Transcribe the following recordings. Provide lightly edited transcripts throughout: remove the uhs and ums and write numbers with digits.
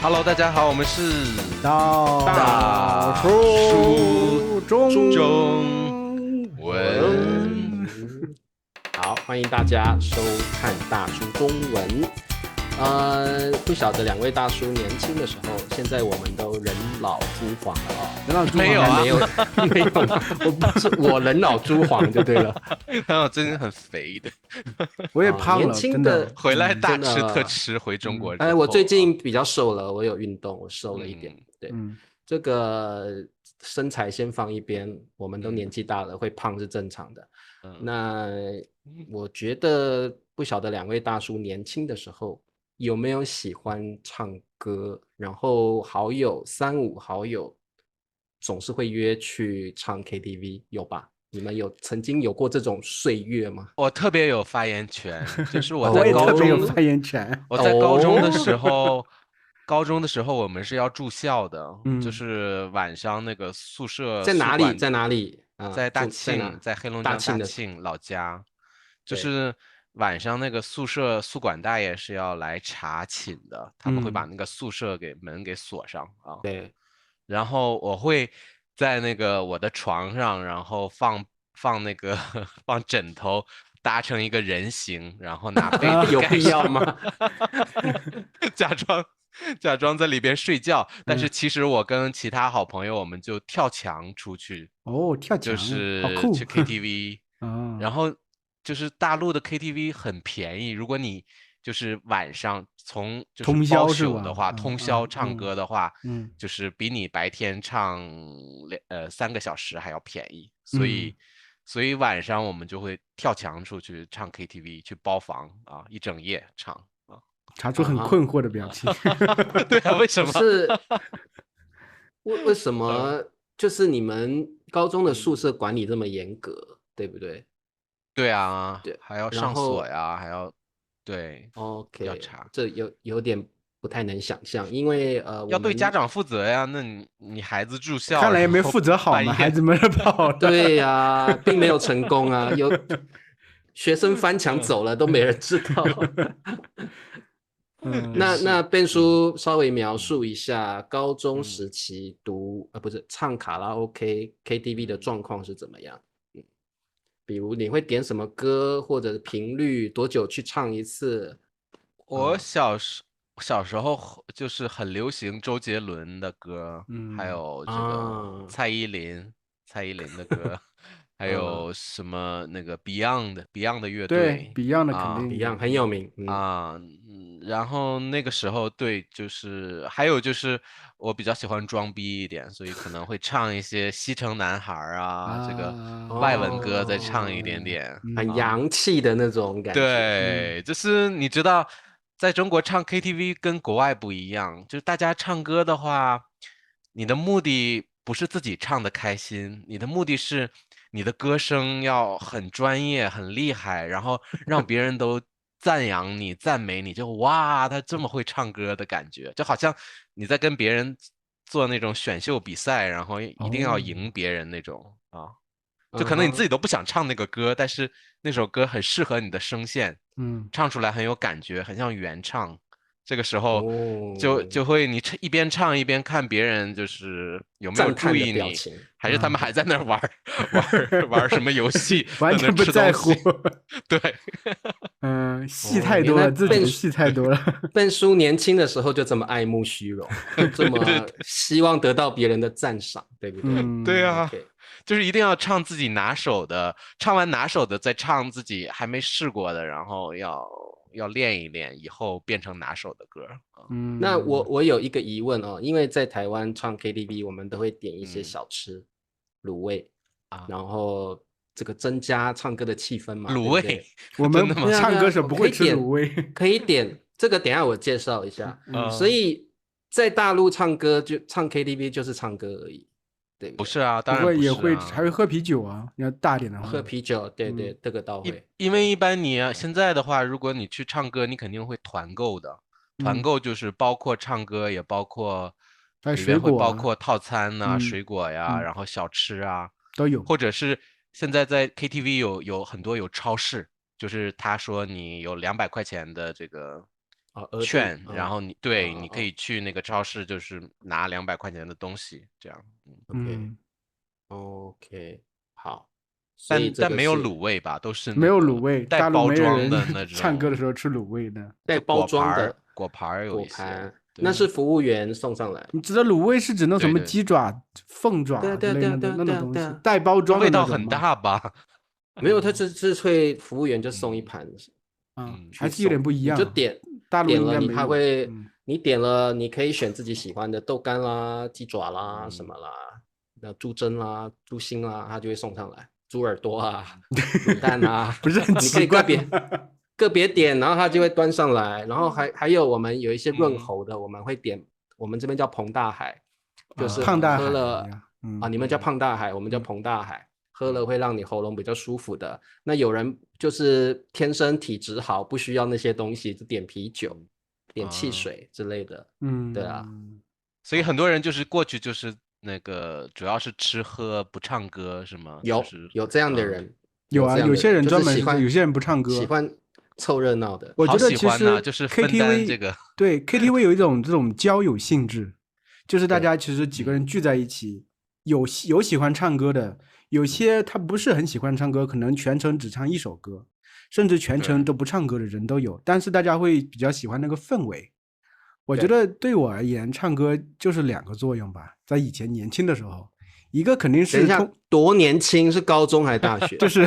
Hello，大家好，我们是大叔中文。好，欢迎大家收看大叔中文。不晓得两位大叔年轻的时候，现在我们都人老珠黄了哦。人老珠黄没有啊没有，没有，我不是我人老珠黄就对了。还有真的很肥的，我也胖了，年轻真的。回来大吃真的特吃，回中国之后我最近比较瘦了，我有运动，我瘦了一点。对，嗯，这个身材先放一边，我们都年纪大了，会胖是正常的。那我觉得不晓得两位大叔年轻的时候有没有喜欢唱歌，然后3、5好友总是会约去唱 KTV，有吧？你们曾经有过这种岁月吗？我特别有发言权，就是我我也在高中，特别有发言权。我在高中的时候，我们是要住校的，就嗯是晚上那个宿舍在哪里？宿管在哪里？在大在哪庆，在黑龙江大庆的大庆老家，就对是晚上那个宿舍宿管大爷是要来查寝的，他们会把那个宿舍门给锁上啊。对，然后我会在那个我的床上，然后放那个放枕头搭成一个人形，然后拿被子有盖上，必要吗？假装假装在里边睡觉。但是嗯，其实我跟其他好朋友，我们就跳墙出去，哦，跳就墙，好酷。是去 KTV，然啊，后就是大陆的 KTV 很便宜，如果你就是晚上就是通包宵是吧？宿的话，通宵唱歌的话，嗯就是比你白天唱3个小时还要便宜，嗯，所以晚上我们就会跳墙出去唱 KTV，去包房啊，一整夜唱啊。查出很啊哈困惑的表情。对啊，为什么？可是为什么就是你们高中的宿舍管理这么严格，对不对？对啊，对，还要上锁然后呀，还要对要 OK，查。这有点不太能想象，因为我要对家们长负责呀。那你孩子住校，看来也然后没负责好嘛，半夜孩子们跑了。对呀，并没有成功啊，有学生翻墙走了都没人知道。嗯，那变叔稍微描述一下高中嗯时期不是唱卡拉 OK KTV 的状况是怎么样？比如你会点什么歌，或者频率，多久去唱一次？我小时候就是很流行周杰伦的歌，还嗯，有这个啊，蔡依林的歌，还嗯有什么那个 Beyond 的乐对队，Beyond 的肯啊。定，Beyond 很有名，然后那个时候对，就是还有就是我比较喜欢装逼一点，所以可能会唱一些西城男孩儿啊，这个啊，外文歌再唱一哦，点点很嗯啊。洋气的那种感觉。嗯对，就是你知道，在中国唱 KTV 跟国外不一样，就是大家唱歌的话，你的目的不是自己唱的开心，你的目的是你的歌声要很专业、很厉害，然后让别人都赞扬你、赞美你，就哇，他这么会唱歌的感觉，就好像你在跟别人做那种选秀比赛，然后一定要哦，赢别人那种啊。就可能你自嗯哼，己都不想唱那个歌，但是那首歌很适合你的声线，嗯，唱出来很有感觉，很像原唱。这个时候就哦，会你一边唱一边看别人，就是有没有注赞叹的意你，表情。还是他们啊，还在那儿玩什么游戏，完在那儿全不在乎。吃东西。对，嗯，戏哦，原来太多了，自己的戏太多了。笨叔年轻的时候就这么爱慕虚荣，就这么希望得到别人的赞赏，对不对对嗯，啊，？OK，就是一定要唱自己拿手的，唱完拿手的再唱自己还没试过的，然后要练一练，以后变成拿手的歌。那我嗯，我有一个疑问哦，因为在台湾唱 KTV，我们都会点一些嗯小吃、卤味，啊，然后这个增加唱歌的气氛嘛，卤味，对不对？我们真的吗？对啊，对唱歌啊，手不会吃卤味。可以点这个，等一下我介绍一下。嗯，所以在大陆唱歌就唱 KTV 就是唱歌而已，对不对？不是啊，当然不不会也是啊。会还会喝啤酒啊，要大点的话。喝啤酒，对嗯对，这个倒会。因为一般你现在的话，如果你去唱歌，你肯定会团购的。团嗯，购就是包括唱歌，也包括还有里边会水果啊，包括套餐呐、嗯水果呀，嗯然后小吃啊，都有。或者是现在在 KTV 有很多有超市，就是他说你有200块钱的这个额度券，然后你你可以去那个超市，就是拿200块钱的东西，这样。OK OK 好，所以但没有这个是卤味吧，都是没那个有卤味，带大陆包装没有人的那唱歌的种，时候吃卤味的。带包装的果盘儿有果一些，盘，对那是服务员送上来。你指的卤味是指那什么对对鸡爪、凤对啊爪之类的对啊对啊对啊那种东西，对啊对啊，带包装的味道很那种吗？大吧？没有，他是会服务员就送一盘啊，还去是有点送，你就不一样。点大陆点了，你应该没有。他会你点了，你可以选自己喜欢的豆干啦、鸡爪啦、什么啦、那猪胗啦、猪心啦，他就会送上来。猪耳朵啊、卤蛋啊，不是很你可奇怪以个别点，然后他就会端上来。然后还有我们有一些润嗯喉的，我们会点，我们这边叫彭大海，就是胖大海喝了呀啊，你们叫胖大海，我们叫彭大海。喝了会让你喉咙比较舒服的。那有人就是天生体质好，不需要那些东西，就点啤酒、点汽水之类的。对啊，所以很多人就是过去就是那个主要是吃喝不唱歌是吗？有这样的人，有啊，有些人专门是有些人不唱歌，喜欢凑热闹的。我觉得其实就是分担这个。对 KTV 有一种这种交友性质，就是大家其实几个人聚在一起，有喜欢唱歌的。有些他不是很喜欢唱歌，可能全程只唱一首歌，甚至全程都不唱歌的人都有。但是大家会比较喜欢那个氛围。我觉得对我而言，唱歌就是2个作用吧。在以前年轻的时候，一个肯定是等一下多年轻，是高中还是大学？就是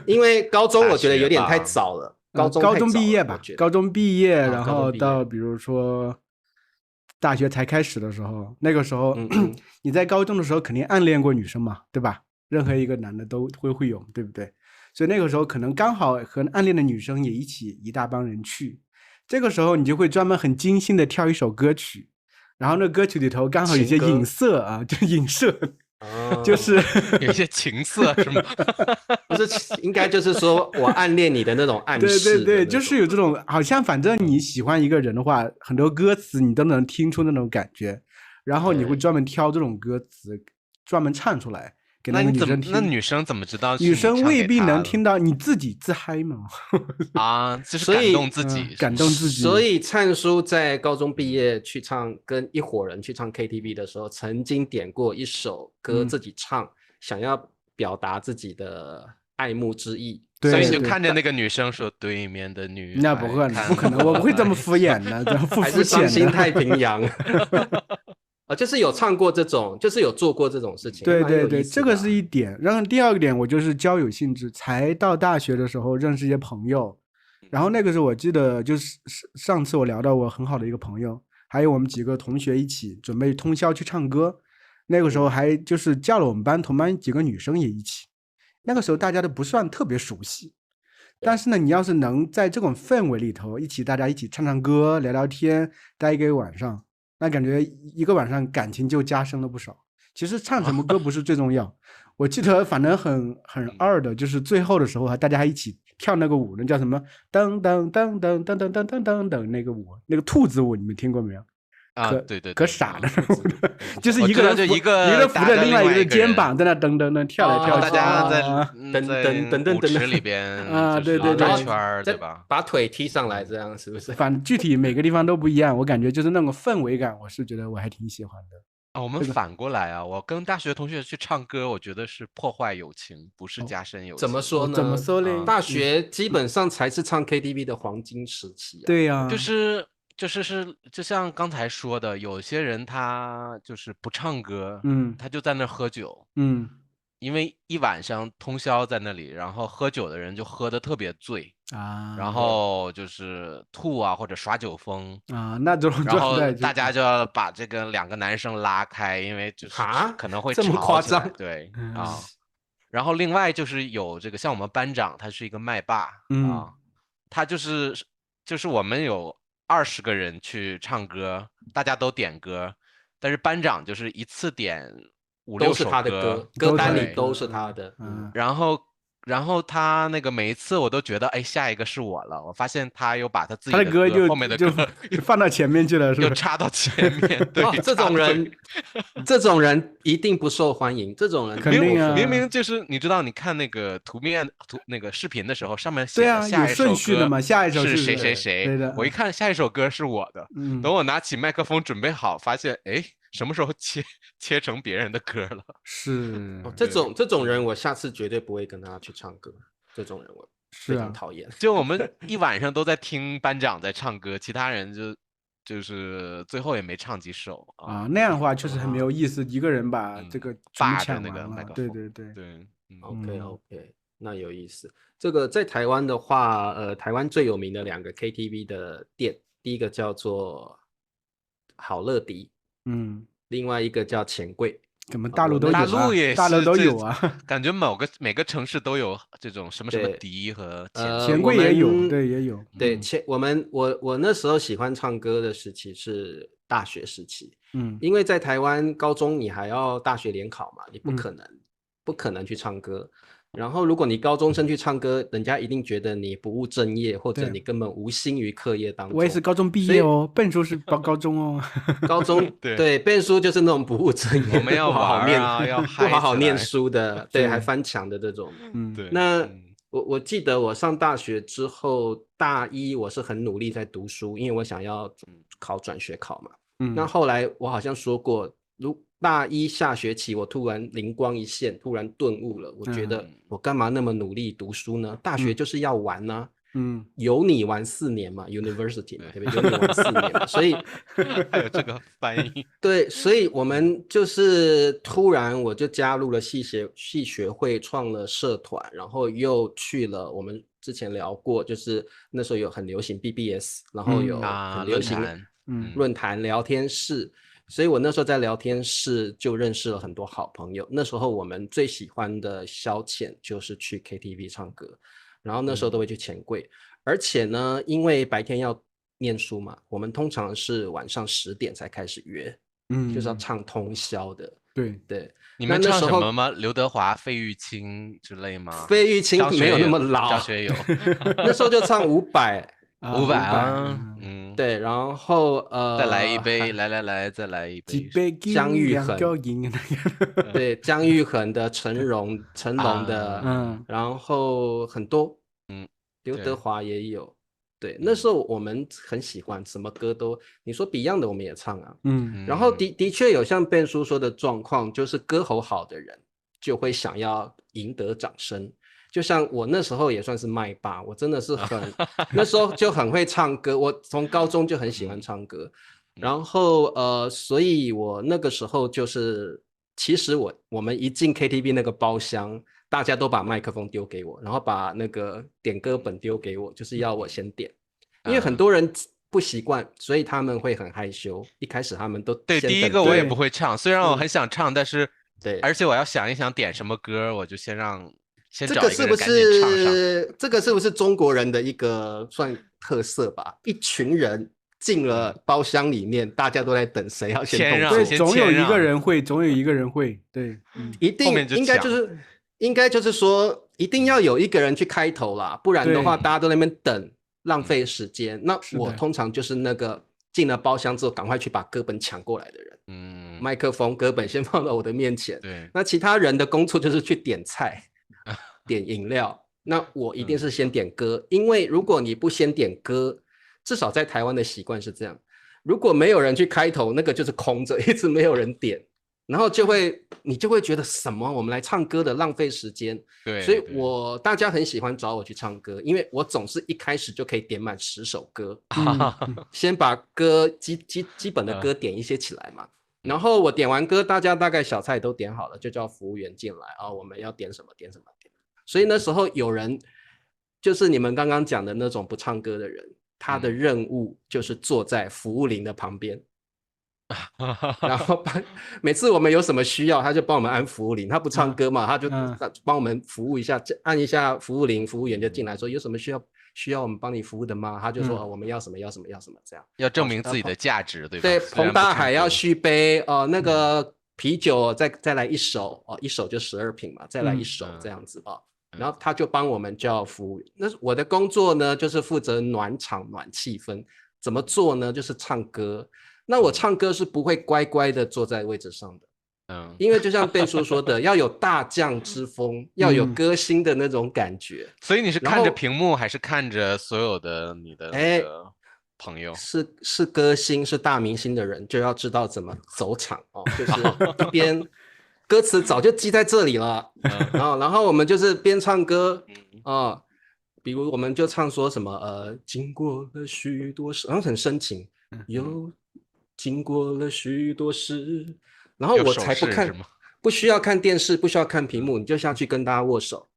因为高中我觉得有点太早了，高中毕业吧，高中毕业，然后到比如说大学才开始的时候，那个时候你在高中的时候肯定暗恋过女生嘛，对吧？任何一个男的都会有，对不对？所以那个时候可能刚好和暗恋的女生也一起一大帮人去，这个时候你就会专门很精心的挑一首歌曲，然后那歌曲里头刚好有些影色啊，就影射，就是有些情色是吗？不是，应该就是说我暗恋你的那种暗示。对，就是有这种，好像反正你喜欢一个人的话，很多歌词你都能听出那种感觉，然后你会专门挑这种歌词，专门唱出来。给那个女生听，那女生怎么知道？女生未必能听到，你自己自嗨嘛。啊，就是感动自己，感动自己。所以灿叔在高中毕业去唱，跟一伙人去唱 KTV 的时候，曾经点过一首歌自己唱，想要表达自己的爱慕之意。所以你就看着那个女生说：“对面的女孩。”那不可能，我不会这么敷衍的，这么肤浅的。还是伤心太平洋。就是有唱过这种，就是有做过这种事情。对，这个是一点。然后第二个点，我就是交友性质。才到大学的时候认识一些朋友，然后那个时候我记得就是上次我聊到我很好的一个朋友，还有我们几个同学一起准备通宵去唱歌。那个时候还就是叫了我们班同班几个女生也一起。那个时候大家都不算特别熟悉，但是呢，你要是能在这种氛围里头大家一起唱唱歌、聊聊天，待一个晚上。那感觉一个晚上感情就加深了不少。其实唱什么歌不是最重要，我记得反正很二的，就是最后的时候大家还一起跳那个舞，那叫什么噔噔噔噔噔噔噔噔噔噔那个舞，那个兔子舞，你们听过没有？啊，对，可傻的，就是一个人就一个人扶着另外一个肩膀在那噔噔噔跳来跳去，大家在噔舞池里边啊，对，绕圈对吧？把腿踢上来，这样是不是？反正具体每个地方都不一样，我感觉就是那种氛围感，我是觉得我还挺喜欢的。我们反过来啊，我跟大学同学去唱歌，我觉得是破坏友情，不是加深友情。怎么说呢？怎么说呢？大学基本上才是唱 KTV 的黄金时期。对呀，就像刚才说的，有些人他就是不唱歌，他就在那喝酒，因为一晚上通宵在那里，然后喝酒的人就喝得特别醉啊，然后就是吐啊或者耍酒疯啊，那种然后大家就要把这个2个男生拉开，因为就是可能会这么夸张，对啊。然后另外就是有这个像我们班长，他是一个麦霸啊，他就是我们有20个人去唱歌，大家都点歌，但是班长就是一次点5、6首歌，歌单里都是他的。然后然后他那个每一次我都觉得，哎，下一个是我了。我发现他又把他自己他的歌歌后面的就歌放到前面去了，是吧？又插到前面，对，哦，这种人，这种人一定不受欢迎。这种人肯定啊明明就是你知道，你看那个那个视频的时候，上面写的对啊，有下一首顺序的歌嘛，下一首是谁是谁谁，对的，我一看下一首歌是我的，等我拿起麦克风准备好，发现哎，什么时候切成别人的歌了？是这种人，我下次绝对不会跟他去唱歌。这种人我非常讨厌。就我们一晚上都在听班长在唱歌，其他人就是最后也没唱几首啊，那样的话确实很没有意思，一个人把这个霸着那个麦克风。对。OK， 那有意思。这个在台湾的话，台湾最有名的2个 KTV 的店，第一个叫做好乐迪，另外一个叫钱柜。怎么大陆都有啊？大陆也是，大陆都有啊。感觉每个城市都有这种什么迪和钱柜也有，对，也有。对，我那时候喜欢唱歌的时期是大学时期，因为在台湾高中你还要大学联考嘛，你不可能去唱歌。然后如果你高中生去唱歌，人家一定觉得你不务正业，或者你根本无心于课业当中。我也是高中毕业哦，笨叔是高中哦。高中对笨叔就是那种不务正业，我们要玩啊，要不好好念书的，对，还翻墙的这种。对。那我记得我上大学之后，大一我是很努力在读书，因为我想要考转学考嘛。那后来我好像说过，大一下学期我突然灵光一现，突然顿悟了。我觉得我干嘛那么努力读书呢？大学就是要玩呢。有你玩4年嘛 ，University 嘛，对不对？有你玩4年嘛，所以还有这个翻译。对，所以我们就是突然我就加入了系学会，创了社团，然后又去了我们之前聊过，就是那时候有很流行 BBS， 然后有很流行论坛聊天室。所以我那时候在聊天室就认识了很多好朋友。那时候我们最喜欢的消遣就是去 KTV 唱歌，然后那时候都会去钱柜。而且呢，因为白天要念书嘛，我们通常是晚上10点才开始约，就是要唱通宵的。对，你们唱什么吗？刘德华、费玉清之类吗？费玉清没有那么老，张学友那时候就唱500啊，对，然后再来一杯，来，再来一杯，姜育恒，对，姜育恒的、成龙的，然后很多，刘德华也有，对，那时候我们很喜欢，什么歌都，你说 Beyond 的我们也唱啊，然后的确有像Ben叔说的状况，就是歌喉好的人就会想要赢得掌声。就像我那时候也算是麦霸，我真的是那时候就很会唱歌，我从高中就很喜欢唱歌，然后所以我那个时候就是，其实我们一进 KTV 那个包厢，大家都把麦克风丢给我，然后把那个点歌本丢给我，就是要我先点，因为很多人不习惯，所以他们会很害羞，一开始他们都对，第一个我也不会唱，虽然我很想唱，但是对，而且我要想一想点什么歌，我就先这个是不是中国人的一个算特色吧？一群人进了包厢里面，大家都在等谁要先动作，对，总有一个人会，对，一定应该就是说，一定要有一个人去开头啦，不然的话，大家都在那边等，浪费时间。那我通常就是那个进了包厢之后，赶快去把歌本抢过来的人。麦克风、歌本先放到我的面前。对，那其他人的工作就是去点菜。点饮料，那我一定是先点歌，因为如果你不先点歌，至少在台湾的习惯是这样，如果没有人去开头，那个就是空着，一直没有人点，然后你就会觉得什么我们来唱歌的浪费时间。对，所以大家很喜欢找我去唱歌，因为我总是一开始就可以点满10首歌，先把歌基本的歌点一些起来嘛。然后我点完歌，大家大概小菜都点好了，就叫服务员进来啊，我们要点什么点什么点。所以那时候有人，就是你们刚刚讲的那种不唱歌的人，他的任务就是坐在服务铃的旁边，然后每次我们有什么需要，他就帮我们按服务铃。他不唱歌嘛，他就帮我们服务一下，按一下服务铃，服务员就进来说有什么需要我们帮你服务的吗？他就说我们要什么这样，要证明自己的价值，对吧？对，彭大海要续杯那个啤酒再来1手一手就12瓶嘛，再来1手这样子然后他就帮我们叫服务员。那我的工作呢，就是负责暖场、暖气氛。怎么做呢？就是唱歌。那我唱歌是不会乖乖的坐在位置上的，因为就像Ben叔说的，要有大将之风，要有歌星的那种感觉。所以你是看着屏幕，还是看着所有的你的那个朋友？是歌星，是大明星的人，就要知道怎么走场哦，就是一边歌词早就记在这里了，然后我们就是边唱歌比如我们就唱说什么经过了许多事，然后很深情，又经过了许多事，然后我才不需要看电视，不需要看屏幕，你就下去跟大家握手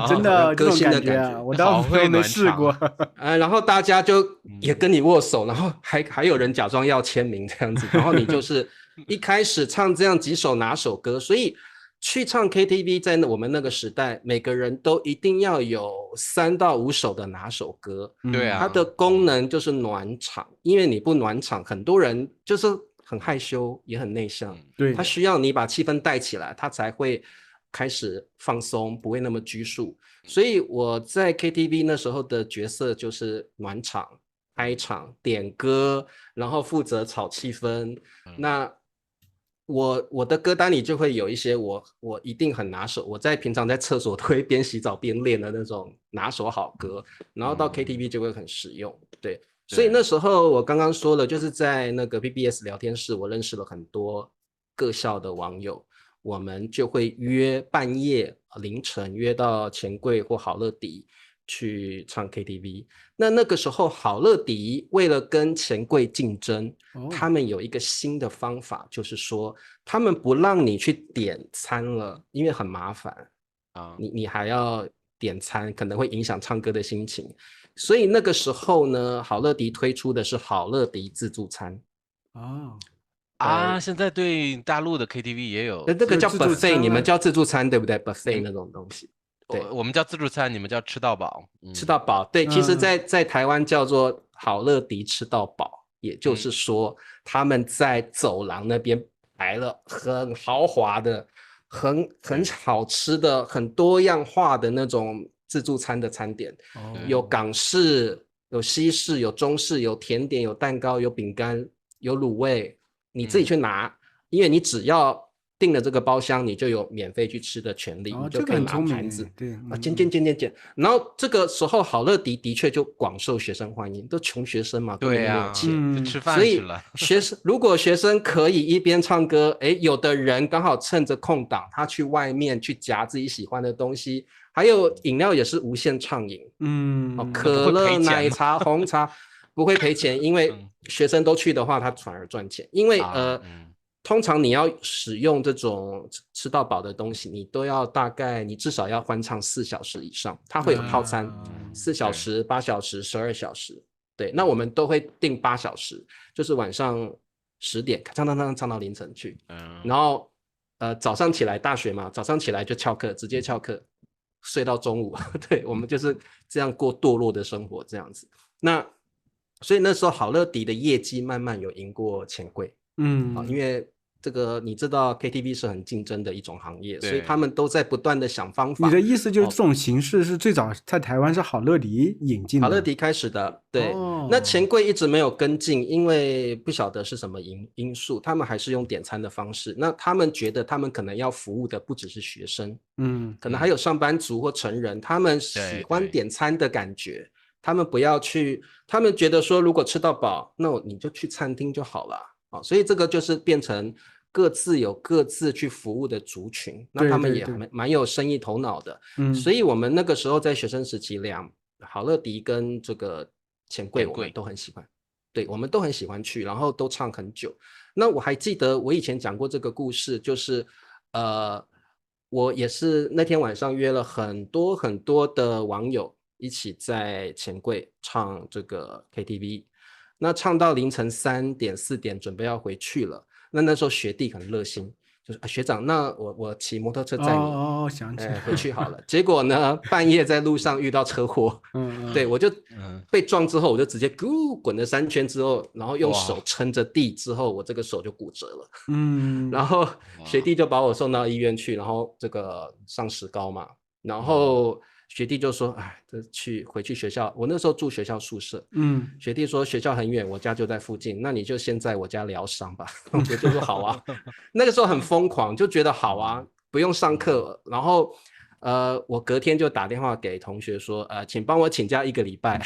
真的歌星的感觉，我倒没试过然后大家就也跟你握手，然后还有人假装要签名这样子，然后你就是一开始唱这样几首拿手歌，所以去唱 KTV 在我们那个时代，每个人都一定要有3到5首的拿手歌。对啊，它的功能就是暖场，因为你不暖场，很多人就是很害羞，也很内向。对，他需要你把气氛带起来，他才会开始放松，不会那么拘束。所以我在 KTV 那时候的角色就是暖场、开场、点歌，然后负责炒气氛。那我的歌单里就会有一些我一定很拿手，我平常在厕所都会边洗澡边练的那种拿手好歌，然后到 KTV 就会很实用。对，所以那时候我刚刚说了，就是在那个 BBS 聊天室，我认识了很多各校的网友，我们就会约半夜凌晨约到钱柜或好乐迪去唱 KTV。那个时候好乐迪为了跟钱柜竞争，他们有一个新的方法，就是说他们不让你去点餐了，因为很麻烦你还要点餐，可能会影响唱歌的心情。所以那个时候呢，好乐迪推出的是好乐迪自助餐。现在对大陆的 KTV 也有，那个叫 buffet， 你们叫自助餐对不对？ buffet 那种东西，对，我们叫自助餐，你们叫吃到饱。吃到饱，对，其实在台湾叫做好乐迪吃到饱，也就是说他们在走廊那边摆了很豪华的、很好吃的、很多样化的那种自助餐的餐点，有港式、有西式、有中式、有甜点、有蛋糕、有饼干、有卤味，你自己去拿，因为你只要订了这个包厢，你就有免费去吃的权利，你就可以拿盘子，对煎。然后这个时候好乐迪的确就广受学生欢迎，都穷学生嘛，对啊，钱吃饭去了。所以如果学生可以一边唱歌，有的人刚好趁着空档，他去外面去夹自己喜欢的东西，还有饮料也是无限畅饮，可乐、奶茶、红茶不会赔钱，因为学生都去的话，他反而赚钱，因为通常你要使用这种吃到饱的东西，你都要大概你至少要欢唱4小时以上，它会有套餐，4小时、8小时、12小时。对，那我们都会定8小时，就是晚上10点唱到凌晨去，然后早上起来大学嘛，早上起来就翘课，直接翘课睡到中午。对，我们就是这样过堕落的生活这样子。那所以那时候好乐迪的业绩慢慢有赢过钱柜，因为这个你知道 KTV 是很竞争的一种行业，所以他们都在不断的想方法。你的意思就是这种形式是最早在台湾是好乐迪引进的？好乐迪开始的，对。那钱柜一直没有跟进，因为不晓得是什么因素，他们还是用点餐的方式。那他们觉得他们可能要服务的不只是学生，可能还有上班族或成人，他们喜欢点餐的感觉。他们不要去，他们觉得说如果吃到饱，那你就去餐厅就好了。所以这个就是变成各自有各自去服务的族群，那他们也蛮有生意头脑的。所以我们那个时候在学生时期好乐迪跟这个钱柜我们都很喜欢，对，我们都很喜欢去，然后都唱很久。那我还记得我以前讲过这个故事，就是我也是那天晚上约了很多很多的网友一起在钱柜唱这个 KTV， 那唱到凌晨3点4点准备要回去了，那时候学弟很热心，就是学长，那我骑摩托车载你想起来回去好了。结果呢半夜在路上遇到车祸，对，我就被撞之后我就直接滚了3圈之后，然后用手撑着地之后，我这个手就骨折了，然后学弟就把我送到医院去，然后这个上石膏嘛，然后学弟就说：“哎，回去学校。”我那时候住学校宿舍，学弟说学校很远，我家就在附近，那你就先在我家疗伤吧。我就说好啊，那个时候很疯狂，就觉得好啊，不用上课。然后我隔天就打电话给同学说，请帮我请假1个礼拜，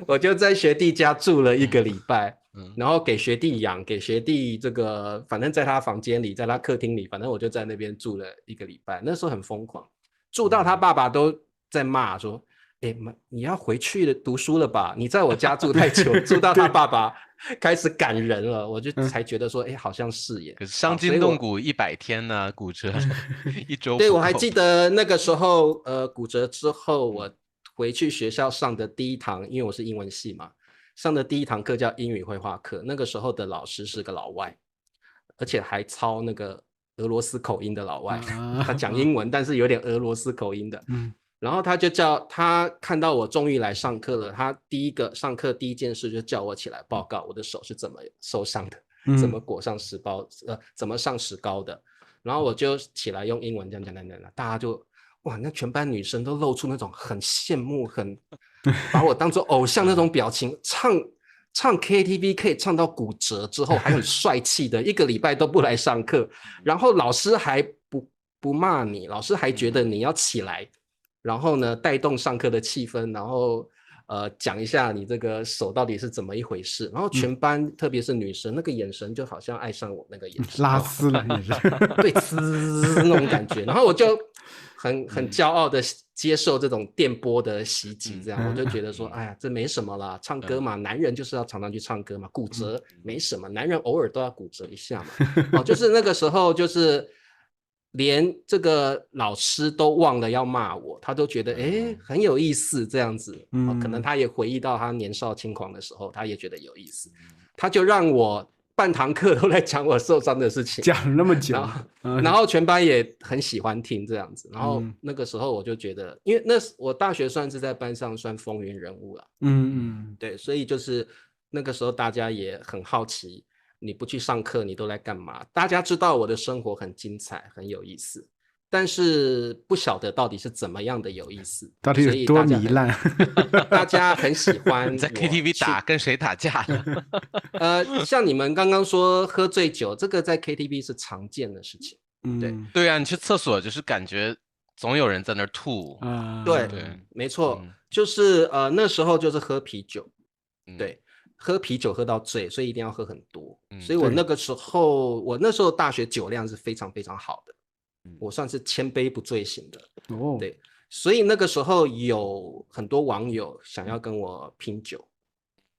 我就在学弟家住了1个礼拜。然后给学弟养，给学弟这个，反正在他房间里，在他客厅里，反正我就在那边住了1个礼拜。那时候很疯狂，住到他爸爸都在骂说：“哎，你要回去读书了吧？你在我家住太久，住到他爸爸开始赶人了。”我就才觉得说，哎，好像是耶。可是伤筋动骨100天呢，骨折1周不够。对，我还记得那个时候，骨折之后，我回去学校上的第一堂，因为我是英文系嘛。上的第一堂课叫英语绘画课，那个时候的老师是个老外，而且还操那个俄罗斯口音的老外，他讲英文，但是有点俄罗斯口音的。然后他看到我终于来上课了，他上课第一件事就叫我起来报告我的手是怎么受伤的，怎么裹上石膏，怎么上石膏的。然后我就起来用英文讲，大家就哇，那全班女生都露出那种很羡慕，把我当作偶像那种表情，唱 KTV 可以唱到骨折之后还很帅气的，1个礼拜都不来上课，然后老师还不骂你，老师还觉得你要起来，然后呢带动上课的气氛，然后讲一下你这个手到底是怎么一回事，然后全班特别是女生那个眼神就好像爱上我那个眼神，拉丝了也是，对，那种感觉，然后我就很骄傲的接受这种电波的袭击，这样我就觉得说，哎呀，这没什么啦，唱歌嘛，男人就是要常常去唱歌嘛，骨折没什么，男人偶尔都要骨折一下嘛。就是那个时候，就是连这个老师都忘了要骂我，他都觉得很有意思这样子。可能他也回忆到他年少轻狂的时候，他也觉得有意思，他就让我半堂课都在讲我受伤的事情，讲了那么久，然后全班也很喜欢听这样子。然后那个时候我就觉得，因为我大学算是在班上算风云人物了，对，所以就是那个时候大家也很好奇，你不去上课你都在干嘛？大家知道我的生活很精彩，很有意思。但是不晓得到底是怎么样的有意思，到底有多糜烂？大家很喜欢你在 KTV 跟谁打架了？像你们刚刚说喝醉酒，这个在 KTV 是常见的事情。对啊，你去厕所就是感觉总有人在那儿吐。对，没错，就是那时候就是喝啤酒，对，喝啤酒喝到醉，所以一定要喝很多。所以我那时候大学酒量是非常非常好的。我算是千杯不醉型的，对，所以那个时候有很多网友想要跟我拼酒，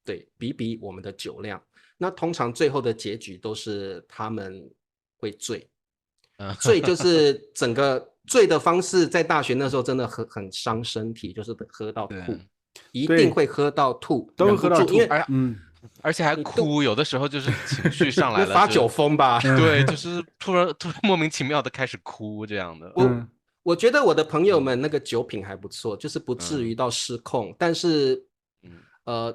对，比我们的酒量。那通常最后的结局都是他们会醉，醉就是整个醉的方式，在大学那时候真的很伤身体，就是喝到吐，一定会喝到吐，都会喝到吐，因为而且还哭，有的时候就是情绪上来了，发酒疯吧？对，就是突然莫名其妙的开始哭这样的。我觉得我的朋友们那个酒品还不错，就是不至于到失控，但是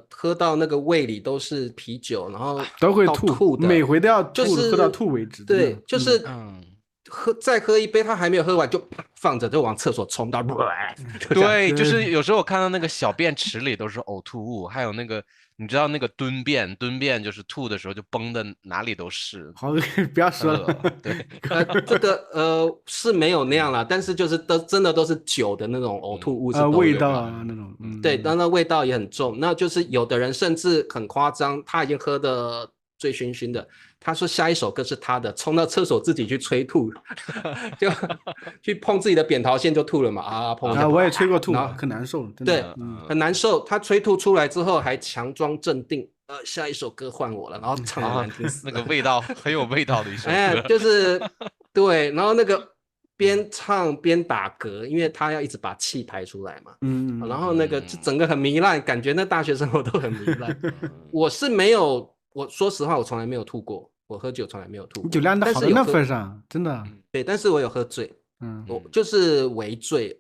喝到那个胃里都是啤酒，然后都会吐的，每回都要吐，就是喝到吐为止。对，就是再喝一杯，他还没有喝完就放着，就往厕所冲到。对，就是有时候我看到那个小便池里都是呕吐物，还有那个你知道那个蹲便就是吐的时候就崩的哪里都是。好，不要说了。对，这个是没有那样啦，但是就是真的都是酒的那种呕吐物是都有味道啊那种。对，但那味道也很重。那就是有的人甚至很夸张，他已经喝得醉醺醺的。他说下一首歌是他的，冲到厕所自己去吹吐，就去碰自己的扁桃腺就吐了嘛碰一下。我也吹过吐，很难受，真的。对，很难受。他吹吐出来之后还强装镇定，下一首歌换我了，然后唱得难听死了。那个味道很有味道的一首歌。就是对，然后那个边唱边打嗝，因为他要一直把气排出来嘛。然后那个整个很糜烂，感觉那大学生活都很糜烂。我是没有。我说实话，我从来没有吐过，我喝酒从来没有吐过。你酒量好到那份上，真的。对，但是我有喝醉，我就是微醉，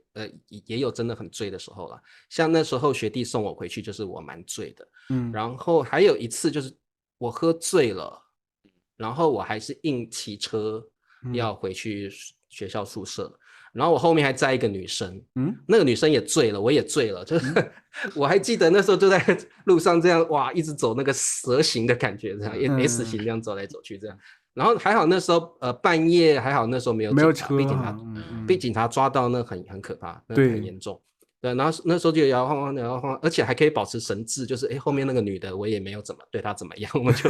也有真的很醉的时候啦。像那时候学弟送我回去，就是我蛮醉的。然后还有一次就是我喝醉了，然后我还是硬骑车要回去学校宿舍。然后我后面还载一个女生，嗯，那个女生也醉了，我也醉了，就是我还记得那时候就在路上这样哇，一直走那个蛇形的感觉，这样 S 型这样走来走去这样。然后还好那时候半夜还好那时候没有警察，没有车被警察抓到那很可怕，那对很严重。对，然后那时候就摇摇晃晃，摇摇晃晃，而且还可以保持神智，就是后面那个女的我也没有对她怎么样，我们就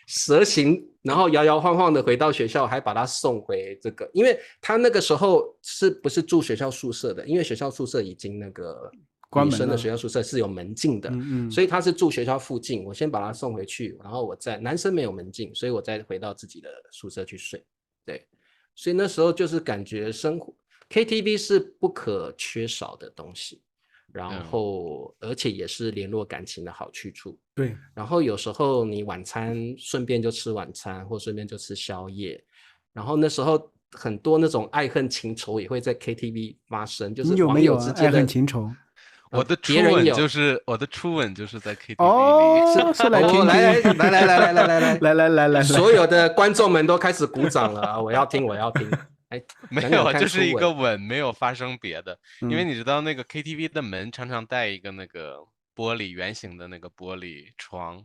蛇形，然后摇摇晃晃的回到学校，还把她送回这个，因为她那个时候是不是住学校宿舍的？因为学校宿舍已经那个女生的学校宿舍是有门禁的，所以她是住学校附近。我先把她送回去，然后男生没有门禁，所以我再回到自己的宿舍去睡。对，所以那时候就是感觉生活 KTV 是不可缺少的东西。然后而且也是联络感情的好去处。对，然后有时候你晚餐顺便就吃晚餐，或顺便就吃宵夜。然后那时候很多那种爱恨情仇也会在 KTV 发生，就是网友之间的爱恨情仇。我的初吻就是在 KTV 里。哦，说来听听。来，所有的观众们都开始鼓掌了，我要听。没有，就是一个吻，没有发生别的。因为你知道那个 KTV 的门常常带一个那个玻璃圆形的那个玻璃窗，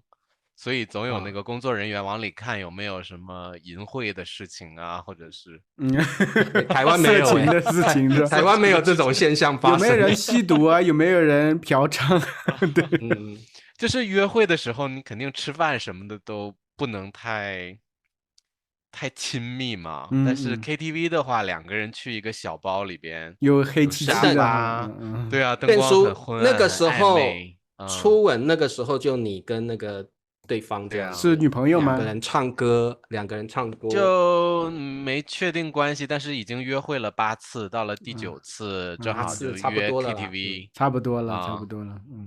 所以总有那个工作人员往里看有没有什么淫秽的事情啊，或者是台湾没有色情的事情，台湾没有这种现象发生。有没有人吸毒啊？有没有人嫖娼？对，就是约会的时候，你肯定吃饭什么的都不能太亲密嘛，但是 KTV 的话，两个人去一个小包里边，有黑漆漆的，对啊，灯光很昏暗，那个时候初吻，那个时候就你跟那个对方这样，是女朋友吗？两个人唱歌，就没确定关系，但是已经约会了8次，到了第9次正好就约 KTV，差不多了。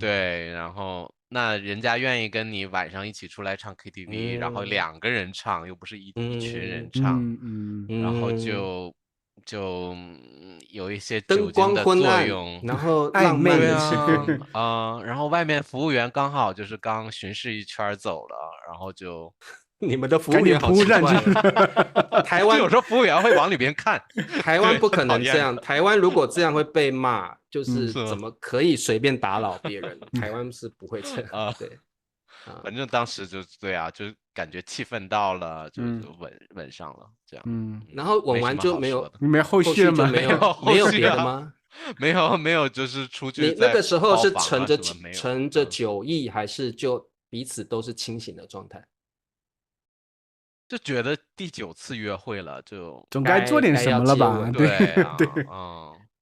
对，然后那人家愿意跟你晚上一起出来唱 KTV，然后2个人唱，又不是一群人唱，然后就有一些酒精的作用，然后暧昧然后外面服务员刚好就是刚巡视一圈走了，然后就你们的服务员好奇怪，台湾有时候服务员会往里边看，台湾不可能这样，台湾如果这样会被骂，就是怎么可以随便打扰别人？台湾是不会这样，对。反正当时就对啊，就感觉气氛到了，就吻上了这样。然后吻完就没有，你没后续了吗？没有别的吗？没有，就是出去。你那个时候是乘着酒意，还是就彼此都是清醒的状态？就觉得第9次约会了，就总该做点什么了吧？对，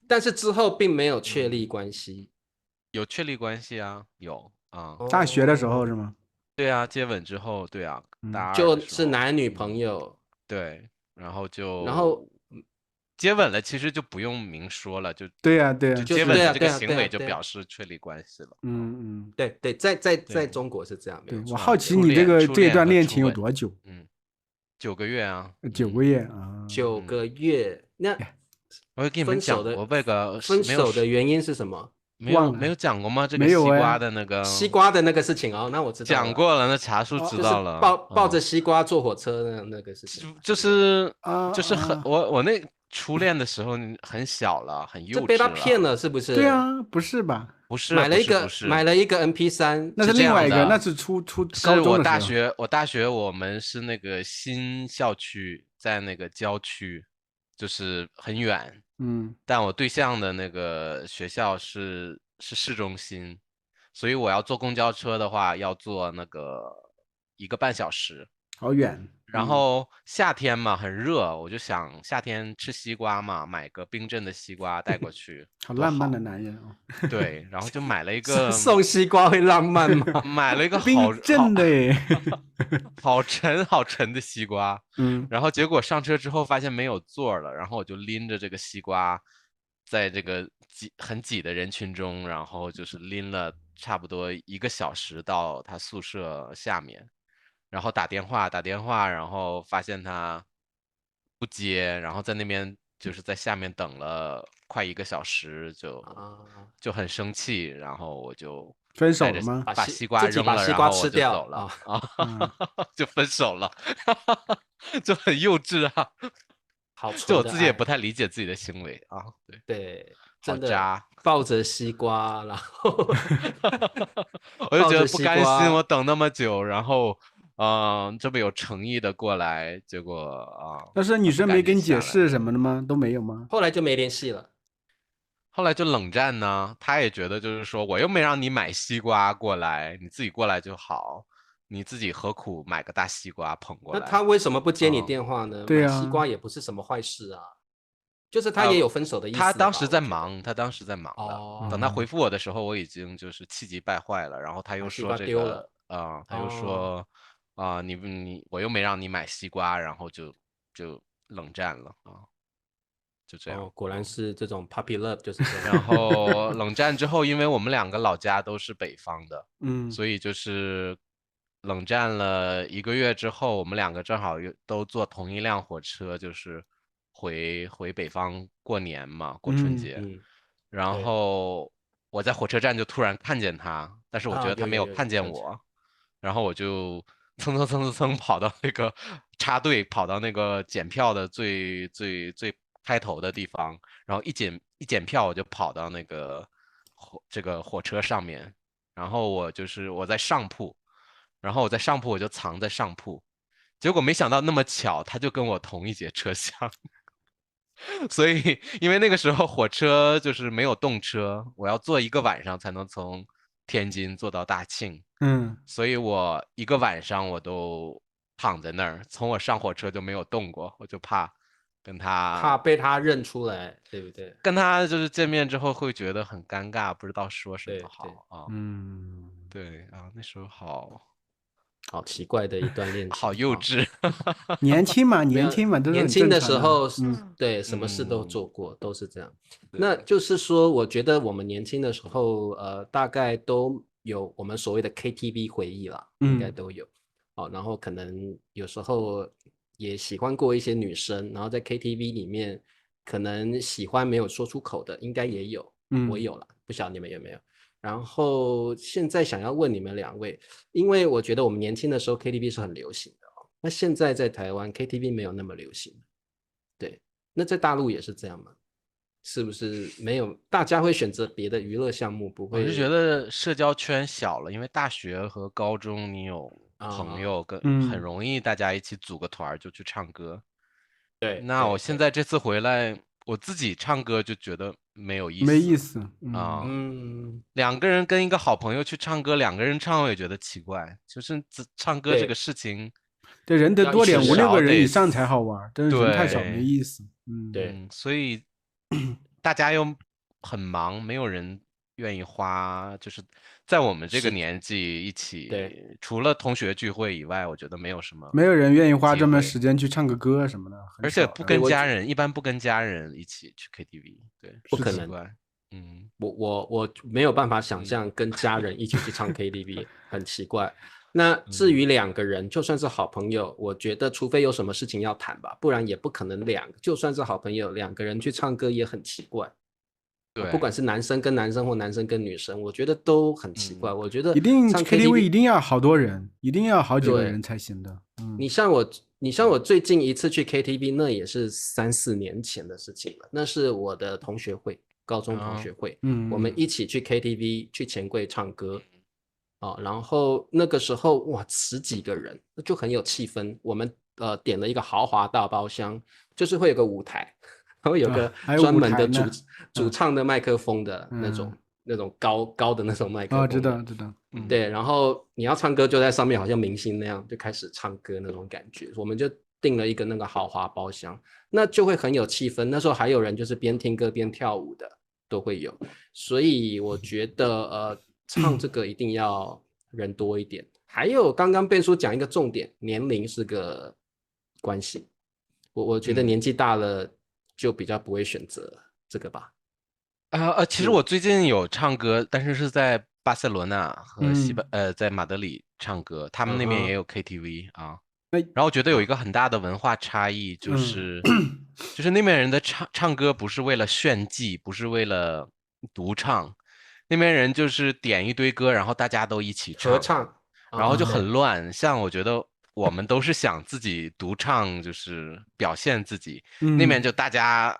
但是之后并没有确立关系，有确立关系啊，有大学的时候是吗？对啊，接吻之后，对啊，就是男女朋友，对，然后接吻了，其实就不用明说了，就对呀，就接吻这个行为就表示确立关系了。对，在中国是这样。对，我好奇你这段恋情有多久？9个月啊。9个月啊。9个月，那我会跟你们讲过这个分手的原因是什么？没有讲过吗？这个西瓜的那个事情哦，那我知道讲过了，那茶叔知道了。抱着西瓜坐火车那个事情，就是我那初恋的时候很小了，很幼稚了。被他骗了是不是？对啊，不是吧？不是，买了一个 MP3，那是另外一个，那是初高中的时候。我大学我们是那个新校区，在那个郊区，就是很远。但我对象的那个学校是市中心，所以我要坐公交车的话，要坐那个1个半小时，好远。然后夏天嘛，很热，我就想夏天吃西瓜嘛，买个冰镇的西瓜带过去。好浪漫的男人哦。对，然后就买了一个送西瓜会浪漫吗？买了一个冰镇的耶，好沉的西瓜。然后结果上车之后发现没有座了，然后我就拎着这个西瓜，在这个很挤的人群中，然后就是拎了差不多1个小时到他宿舍下面。然后打电话，然后发现他不接，然后在那边就是在下面等了快1个小时，就很生气，然后我就分手了吗？把西瓜扔了，然后我就走了就分手了，就很幼稚啊。好就纯的爱，我自己也不太理解自己的行为啊，对，对，好真的渣，抱着西瓜，然后我就觉得不抱着西甘心，我瓜，等那么久，然后这么有诚意的过来，结果但是女生没还不赶紧跟你解下来。释什么的吗？都没有吗？后来就没联系了。后来就冷战呢，他也觉得就是说，我又没让你买西瓜过来，你自己过来就好，你自己何苦买个大西瓜捧过那他来？为什么不接你嗯，电话呢？对呀，买西瓜也不是什么坏事啊，就是他也呃，有分手的意思了吧？他当时我觉得。在忙，他当时在忙的。等他回哦，复我的时候，我已经就是气急败坏了。然后他又把西瓜说这丢了。个，他又哦说，我又没让你买西瓜，然后就冷战了啊，就这样哦，果然啊。是这种 puppy love 就是这样。然后冷战之后，因为我们两个老家都是北方的，嗯所以就是冷战了1个月之后，我们两个正好又都坐同一辆火车，就是回北方过年嘛，过春嗯节。嗯，然对后我在火车站就突然看见他，但是我觉啊，得他有有有，没有看见想起来。我，然后我就蹭蹭蹭蹭蹭跑到那个插队，跑到那个检票的最开头的地方。然后一检票，我就跑到那个这个火车上面，然后我在上铺，然后我在上铺我就藏在上铺，结果没想到那么巧，他就跟我同一节车厢，所以因为那个时候火车就是没有动车，我要坐1个晚上才能从天津坐到大庆，嗯，所以我1个晚上我都躺在那儿，从我上火车就没有动过，我就怕跟他怕被他认出来，对不对？跟他就是见面之后会觉得很尴尬，不知道说什么对对，好啊。嗯，对啊，那时候好奇怪的一段恋好情啊。幼稚。年轻嘛，没有，年轻嘛，都是很年轻的正常的。时候，嗯对，什么事都嗯，做过，都是这样。那对，就是说，我觉得我们年轻的时候，大概都有我们所谓的 KTV 回忆啦，应该嗯都有。哦，然后可能有时候也喜欢过一些女生，然后在 KTV 里面，可能喜欢没有说出口的，应该也有，我嗯，有了，不晓得你们有没有。然后现在想要问你们两位，因为我觉得我们年轻的时候 KTV 是很流行的。那现在在台湾 KTV 没有那么流行，对，那在大陆也是这样吗？是不是没有？大家会选择别的娱乐项目，不我是觉会得社交圈小了，因为大学和高中你有朋啊？友很嗯，容易大家一起组个团儿就去唱歌。对那我对对，现在这次回来，我自己唱歌就觉得没有意思没意思。嗯，啊。嗯，两个人跟一个好朋友去唱歌，两个人唱我也觉得奇怪，就是唱歌这个对，事情这人得要一多点，五六群人，个人以至少得上才好玩，但是人太少没对，意思。嗯对，所以大家又很忙，没有人愿意花，就是在我们这个是，年纪一对，起，除了同学聚会以外，我觉得没有什么没有人愿意花这么机会，时间去唱个歌什么的，很而且不少的。对我跟家人，一般不跟家人一起去 KTV，对，很是的，不可能。奇怪，嗯我没有办法想嗯象跟家人一起去唱 KTV，很奇怪。那至嗯，于两个人，就算是好朋友，我觉得除非有什么事情要谈吧，不然也不可能就算是好朋友，两个人去唱歌也很奇怪啊。不对，管是男生跟男生或男生跟女生，我觉得都很奇怪。嗯我觉得一定 唱 KTV 一 KTV，定要好多人，一定要好几个对，人才行的。嗯你像我最近一次去 KTV，那也是3、4年前的事情了。那是我的同学会，高中同啊学会，我们嗯一起去 KTV 去钱柜唱歌啊。然后那个时候哇，10几个人，就很有气氛。我们点了一个豪华大包厢，就是会有个舞台，然后有个还有舞专门的台呢。主唱的麦克风的那种嗯，那种高高的那种麦克哦，知风的。道知道。嗯对，然后你要唱歌就在上面，好像明星那样就开始唱歌那种感觉。我们就订了一个那个豪华包厢，那就会很有气氛。那时候还有人就是边听歌边跳舞的都会有，所以我觉得唱这个一定要人多一点。还有刚刚贝叔讲一个重点，年龄是个关系。我觉得嗯。年纪大了就比较不会选择这个吧。其实我最近有唱歌，但是是在巴塞罗那和嗯在马德里唱歌，他们嗯哼，那边也有 KTV 啊。那然后我觉得有一啊，个很大的文化差异，就嗯是就是那边人的唱歌不是为了炫技，不是为了独唱，那边人就是点一堆歌，然后大家都一起唱，合唱然后就啊，对，很乱。像我觉得我们都是想自己独唱，就是表现自己。那边嗯就大家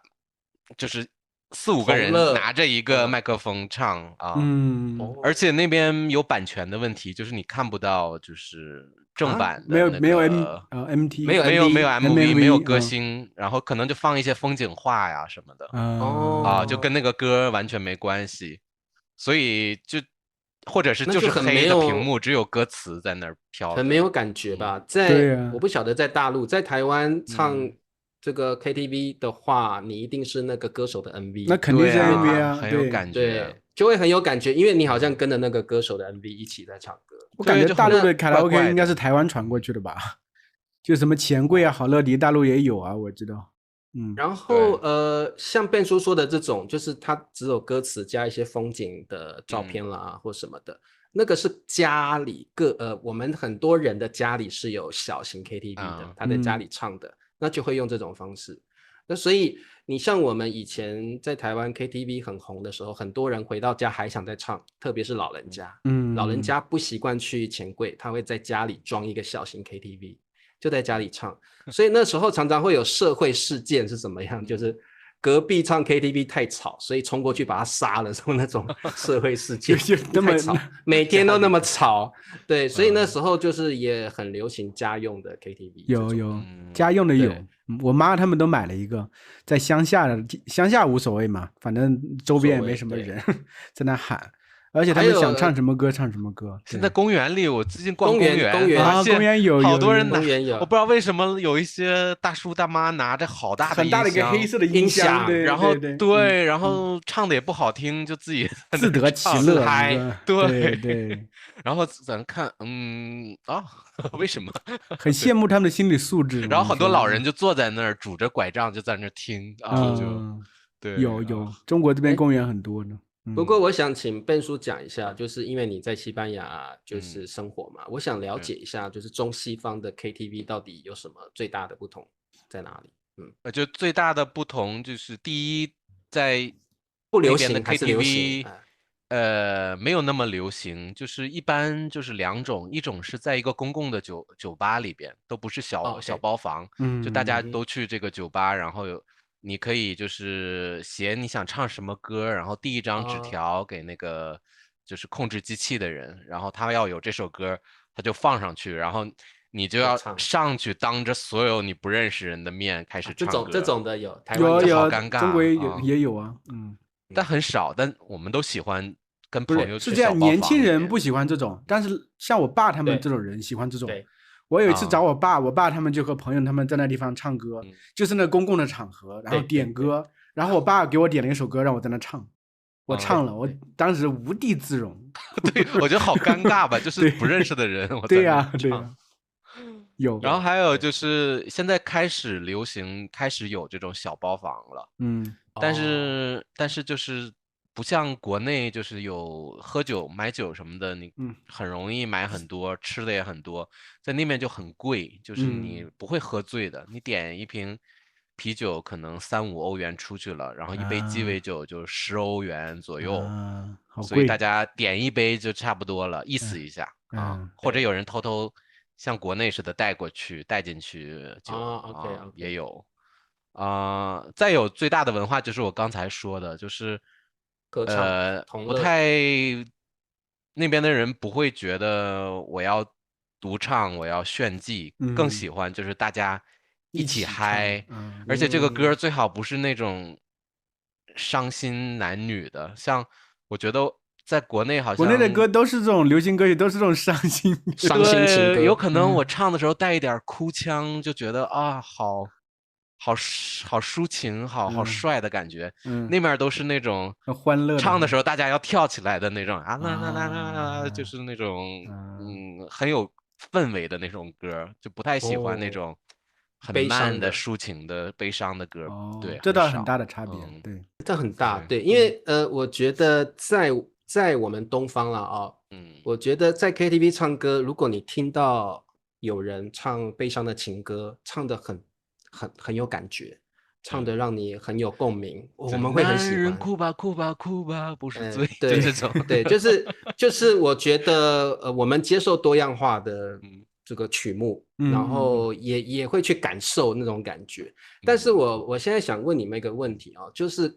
就是4、5个同人拿乐，着一个麦克风唱啊，嗯而哦且那边有版权的问题，就是你看不到就是正啊，版的那没有 个，没有 MT 没有 MV，MV，没有 MV 歌星，然后可能就放一些风景画呀什么的啊，就哦，跟那个歌完全没关系，所以就或者是那就是就很没黑的屏幕，有只有歌词在那儿飘着。很没有感觉嗯吧？在对呀、我不晓得在大陆，在台湾唱嗯，这个 KTV 的话，你一定是那个歌手的 那 MV，肯定是 对啊，MV 啊，很有对。感觉，对，就会很有感觉，因为你好像嗯，跟着那个歌手的 MV 一起在唱歌。我感对，觉大陆就很那的卡拉 怪 OK 应该是怪的。台湾传过去的吧？就什么钱柜啊、哦，好乐迪，大陆也有啊，我知道。嗯然后对，像变叔说的这种，就是他只有歌词加一些风景的照嗯片啦，或什么的，那个是家里我们很多人的家里是有小型 KTV 的，啊，他在家嗯里唱的，那就会用这种方式。那所以你像我们以前在台湾 KTV 很红的时候，很多人回到家还想再唱，特别是老人家，老人嗯，家不习惯去钱柜，他会在家里装一个小型 KTV，就在家里唱。所以那时候常常会有社会事件是怎么样？就是隔壁唱 KTV 太吵，所以冲过去把他杀了，说那种社会事件就那么太吵，每天都那么吵。对，所以那嗯时候就是也很流行家用的 KTV 这种。有嗯，家用的有对，我妈他们都买了一个，在乡下无所谓嘛，反正周边也没什么人在那喊，而且他还有们想唱什么歌唱什么歌。现在对公园里，我最近逛公园园发啊，公现园有好多人拿，公园有我不知道为什么有一些大叔大妈拿着好大的很大的一个音箱，黑色的音箱，响对然后对，对，然后唱的也不好听，就自己在那儿自得其唱，自乐，嗨一个对对，然后咱看，为什么？很羡慕他们的心理素质。然后很多我跟你说老人就坐在那儿，拄着拐杖就在那儿听啊，就嗯，对啊，中国这边哎公园很多的。不过嗯我想请笨叔讲一下，就是因为你在西班牙就嗯是生活嘛，我想了对。解一下，就是中西方的 KTV 到底有什么最大的不同在哪里？就最大的不同就是第一，在不那边的 流行还是流行？KTV，没有那么流行，就是一般就是2种，一种是在一个公共的酒吧里边，都不是哦小，OK，包房，就大家嗯嗯都去这个酒吧，然后你可以就是写你想唱什么歌，然后递一张纸哦条给那个就是控制机器的人，然后他要有这首歌，他就放上去，然后你就要就唱上去当着所有你不认识人的面开始这种这唱歌，种的有，台湾有就好有，尴尬中国也啊。有啊。嗯，但很少，但我们都喜欢跟不朋友去小是是这样，年包房里面。轻人不喜欢这种，但是像我爸他们对这种人喜欢这种。对，我有一次找啊我爸，我爸他们就和朋友他们在那地方唱歌，嗯就是那公共的场合，然后对点歌，然后我爸给我点了一首歌让我在那唱，我啊唱了，我对当时无地自容。对，我觉得好尴尬吧，就是对不认识的人，我在对那呀对呀，儿唱。有，然后还有对就是现在开始流行，开始有这种小包房了，嗯但哦是就是不像国内就是有喝酒买酒什么的，你嗯很容易买很多，吃的也很多，在那边就很贵，就是你不会喝醉的，你点一瓶啤酒可能3、5欧元出去了，然后一杯鸡尾酒就10欧元左右，啊，好所以贵。大家点一杯就差不多了，意思一下啊，或者对有人偷偷像国内似的带进去酒哦，OK 也 OK，有。再有最大的文化就是我刚才说的，就是歌唱同乐不太那边的人不会觉得我要独唱，我要炫技，更喜欢就是大家一起唱嗨，嗯而且这个歌嗯最好不是那种伤心男女的，像我觉得在国内好国内的像歌都是这种流行歌曲，都是这种伤心。伤心情对，歌，有可能我唱的时候带一点儿哭腔，就觉得啊，好抒情，好帅的感觉。嗯，那面儿都是那种很欢乐的唱的时候大家要跳起来的那种啊啦啦啦啦啦，啊就是那种嗯很有氛围的那种歌，就不太喜欢那哦种很悲伤的慢的抒情的悲伤的歌。哦，对，这倒很少大的差别。嗯对，这很大，对对，因为我觉得在我们东方了啊，嗯我觉得在 KTV 唱歌，如果你听到有人唱悲伤的情歌，唱的很有感觉，唱的让你很有共鸣，我们会很喜男人欢。哭吧哭吧哭吧，不是罪，就对这种。对，就是我觉得我们接受多样化的这个曲目，然后也会去感受那种感觉。但是我现在想问你们一个问题啊，就是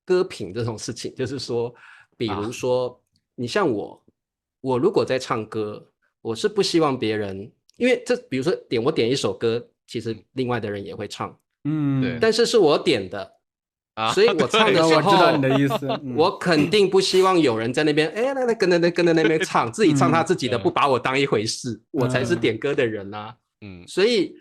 歌品这种事情，就是说，比如说你像我如果在唱歌，我是不希望别人，因为比如说我点一首歌，其实另外的人也会唱，对但是是我点的。所以我唱的时候，我知道你的意思。我肯定不希望有人在那边，哎，来跟着那边唱，自己唱他自己的，不把我当一回事，我才是点歌的人啊。所以，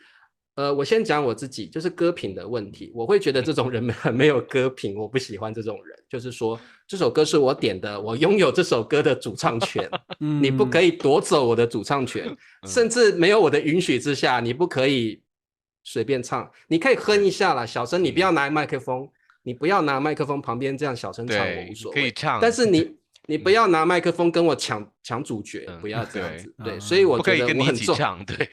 我先讲我自己，就是歌品的问题，我会觉得这种人很没有歌品，我不喜欢这种人。就是说，这首歌是我点的，我拥有这首歌的主唱权，你不可以夺走我的主唱权，甚至没有我的允许之下，你不可以随便唱，你可以哼一下啦，小声，你不要拿麦克风。你不要拿麦克风旁边这样小声唱，我无所谓，可以唱，但是你不要拿麦克风跟我抢主角，不要这样子。对，所以我觉得我很重，对，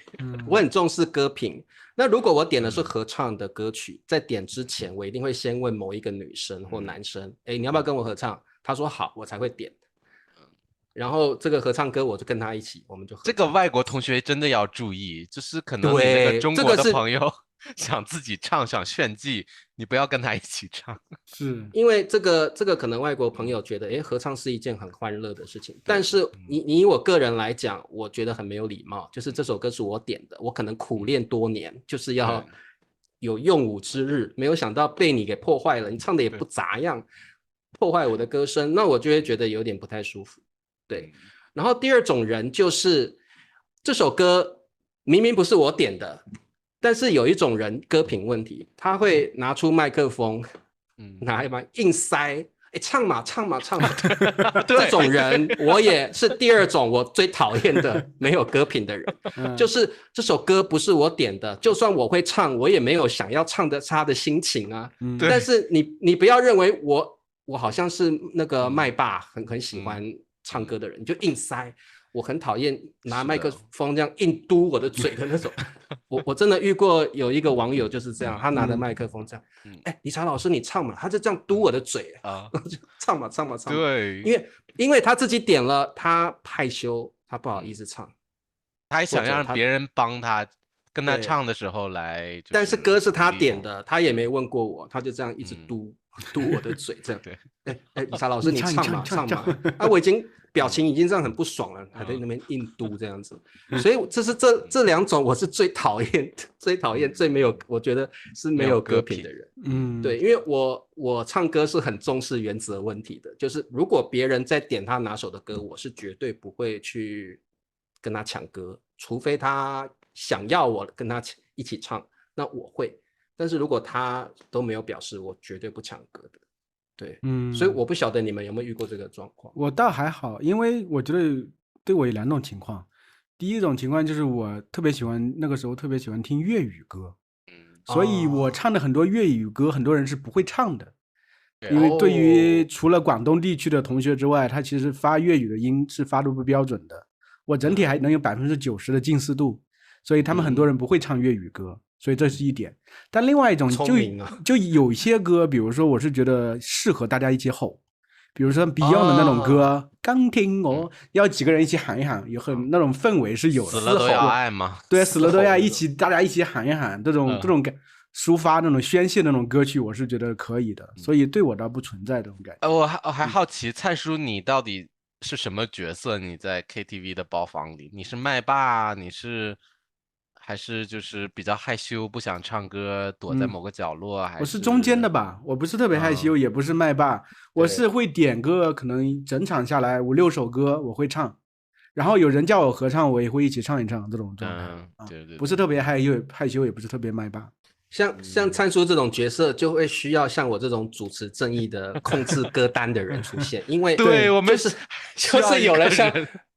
我很重视歌品。那如果我点的是合唱的歌曲，在点之前，我一定会先问某一个女生或男生，哎，你要不要跟我合唱？他说好，我才会点。然后这个合唱歌我就跟他一起，我们就合唱。这个外国同学真的要注意，就是可能你那个中国的朋友想自己唱，想炫技，你不要跟他一起唱。是因为这个可能外国朋友觉得，哎，合唱是一件很欢乐的事情，但是你以我个人来讲，我觉得很没有礼貌。就是这首歌是我点的，我可能苦练多年，就是要有用武之日，没有想到被你给破坏了，你唱的也不咋样，破坏我的歌声，那我就会觉得有点不太舒服。对，然后第二种人就是这首歌明明不是我点的，但是有一种人歌品问题，他会拿出麦克风，拿一把硬塞，哎，唱嘛。这种人我也是第二种我最讨厌的没有歌品的人，就是这首歌不是我点的，就算我会唱，我也没有想要唱的他的心情啊。但是你不要认为我好像是那个麦霸，很喜欢唱歌的人，你就硬塞。我很讨厌拿麦克风这样硬嘟我的嘴的那种。我真的遇过有一个网友就是这样，他拿着麦克风这样，哎，理查老师你唱嘛，他就这样嘟我的嘴啊，唱嘛。对，因为他自己点了，他害羞，他不好意思唱，他还想让别人帮他跟他唱的时候来，但是歌是他点的，他也没问过我，他就这样一直嘟我的嘴这样。对，哎，理查老师你唱嘛，啊，我已经表情已经这样很不爽了，还在那边硬嘟这样子，所以这是这两种我是最讨厌、最没有，我觉得是没有歌品的人。对，因为我唱歌是很重视原则问题的，就是如果别人在点他拿手的歌，我是绝对不会去跟他抢歌，除非他想要我跟他一起唱，那我会。但是如果他都没有表示，我绝对不抢歌的。对，所以我不晓得你们有没有遇过这个状况。我倒还好，因为我觉得对我有两种情况。第一种情况就是我那个时候特别喜欢听粤语歌，所以我唱的很多粤语歌，很多人是不会唱的，因为对于除了广东地区的同学之外，他其实发粤语的音是发的不标准的。我整体还能有90%的近似度，所以他们很多人不会唱粤语歌。所以这是一点，但另外一种就有些歌，比如说我是觉得适合大家一起吼，比如说 Beyond 的那种歌，刚听我要几个人一起喊一喊，有很那种氛围是有的。死了都要爱吗？对，死了都要大家一起喊一喊，这种抒发那种宣泄那种歌曲，我是觉得可以的，所以对我倒不存在这种感觉。我还好奇，蔡叔你到底是什么角色？你在 KTV 的包房里，你是麦霸，还是就是比较害羞，不想唱歌，躲在某个角落？还是我是中间的吧，我不是特别害羞，也不是麦霸，我是会点歌，可能整场下来5、6首歌我会唱，然后有人叫我合唱，我也会一起唱一唱这种状态。对，不是特别害羞，也不是特别麦霸。像灿叔这种角色，就会需要像我这种主持正义的控制歌单的人出现，因为对我们就是有了像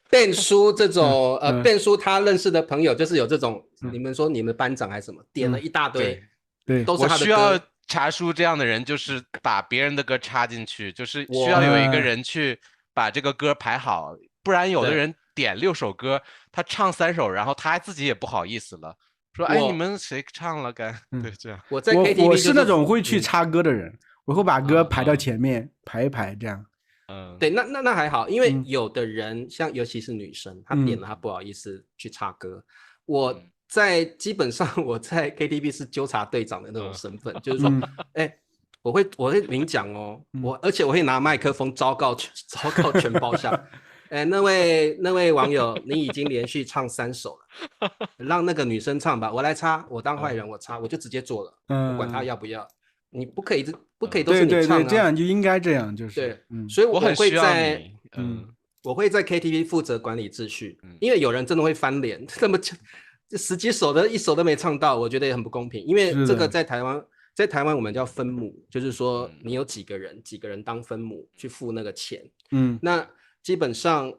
Ben叔这种Ben叔他认识的朋友，就是有这种你们说你们班长还是什么，点了一大堆，对，都是他的歌。我需要茶叔这样的人，就是把别人的歌插进去，就是需要有一个人去把这个歌排好，不然有的人点6首歌，他唱3首，然后他自己也不好意思了。说哎，你们谁唱了？对，这样。我在 KTV 我是那种会去插歌的人，我会把歌排到前面，排一排这样。对，那还好，因为有的人像尤其是女生，她点了她不好意思去插歌，我基本上我在 KTV 是纠察队长的那种身份，就是说，我会明讲哦，而且我会拿麦克风昭告全包厢。那位网友，你已经连续唱3首了，让那个女生唱吧，我来插，我当坏人，我插，我就直接做了，我管他要不要，你不可以都是你唱啊，对，这样就应该这样，就是对，所以我很需要你，我会在 KTV 负责管理秩序，因为有人真的会翻脸，这10几首的1首都没唱到，我觉得也很不公平，因为这个在台湾我们叫分母，就是说你有几个人当分母去付那个钱，那基本上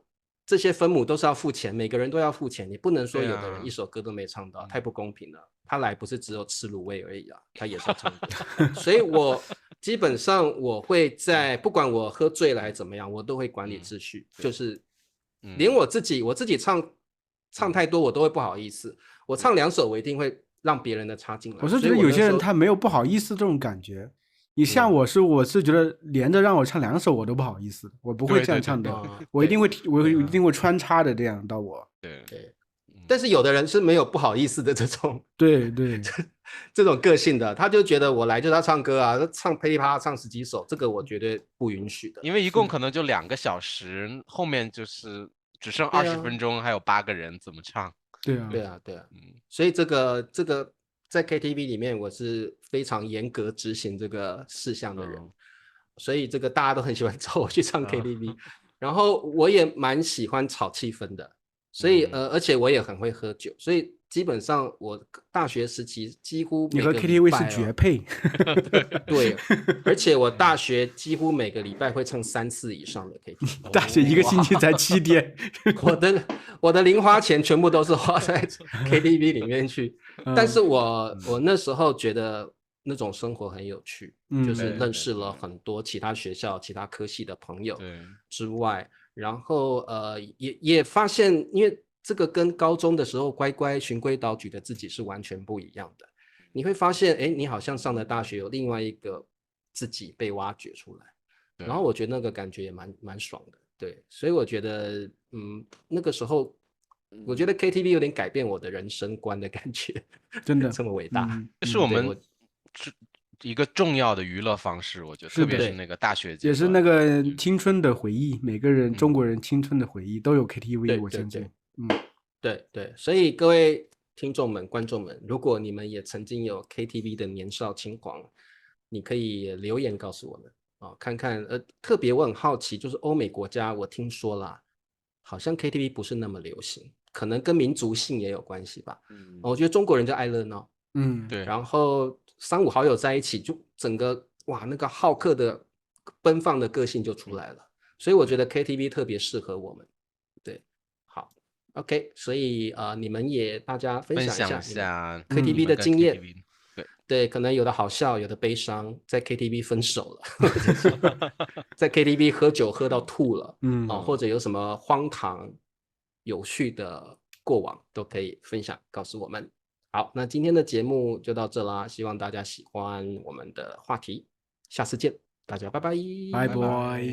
这些分母都是要付钱，每个人都要付钱，你不能说有的人1首歌都没唱到，太不公平了。他来不是只有吃卤味而已啊，他也是要唱歌。所以我基本上我会在不管我喝醉了还是怎么样，我都会管理秩序，就是连我自己唱太多我都会不好意思，我唱2首我一定会让别人的插进来。我是觉得有些人他没有不好意思这种感觉。你像我是觉得连着让我唱2首我都不好意思，我不会这样唱的，我一定会穿插的这样到我。对，但是有的人是没有不好意思的这种，对这种个性的，他就觉得我来就是要唱歌啊，唱噼里啪啦唱10几首，这个我绝对不允许的。因为一共可能就2个小时，后面就是只剩20分钟，还有8个人怎么唱？对啊，所以这个在 KTV 里面我是非常严格执行这个事项的人，所以这个大家都很喜欢找我去唱 KTV，然后我也蛮喜欢炒气氛的，所以而且我也很会喝酒，所以基本上我大学时期几乎每个礼拜你和 KTV 是绝配。对，而且我大学几乎每个礼拜会唱3次以上的 KTV， 大学1个星期才7天。我的零花钱全部都是花在 KTV 里面去，但是我那时候觉得那种生活很有趣，就是认识了很多其他学校其他科系的朋友之外，然后也发现，因为这个跟高中的时候乖乖循规蹈矩的自己是完全不一样的，你会发现你好像上了大学有另外一个自己被挖掘出来，然后我觉得那个感觉也蛮爽的。对，所以我觉得那个时候我觉得 KTV 有点改变我的人生观的感觉，真的这么伟大，这是我们一个重要的娱乐方式，我觉得特别是那个大学阶段，也是那个青春的回忆，每个人中国人青春的回忆都有 KTV，我相信。对，所以各位听众们观众们，如果你们也曾经有 KTV 的年少轻狂，你可以留言告诉我们看看特别我很好奇，就是欧美国家我听说啦，好像 KTV 不是那么流行，可能跟民族性也有关系吧。我觉得中国人就爱热闹，对，然后3、5好友在一起，就整个那个好客的奔放的个性就出来了，所以我觉得 KTV 特别适合我们。对，好 ，OK， 所以你们也大家分享一下 KTV 的经验。对，可能有的好笑，有的悲伤，在 KTV 分手了，在 KTV 喝酒喝到吐了，或者有什么荒唐有趣的过往都可以分享告诉我们。好，那今天的节目就到这啦，希望大家喜欢我们的话题，下次见，大家拜拜，拜拜。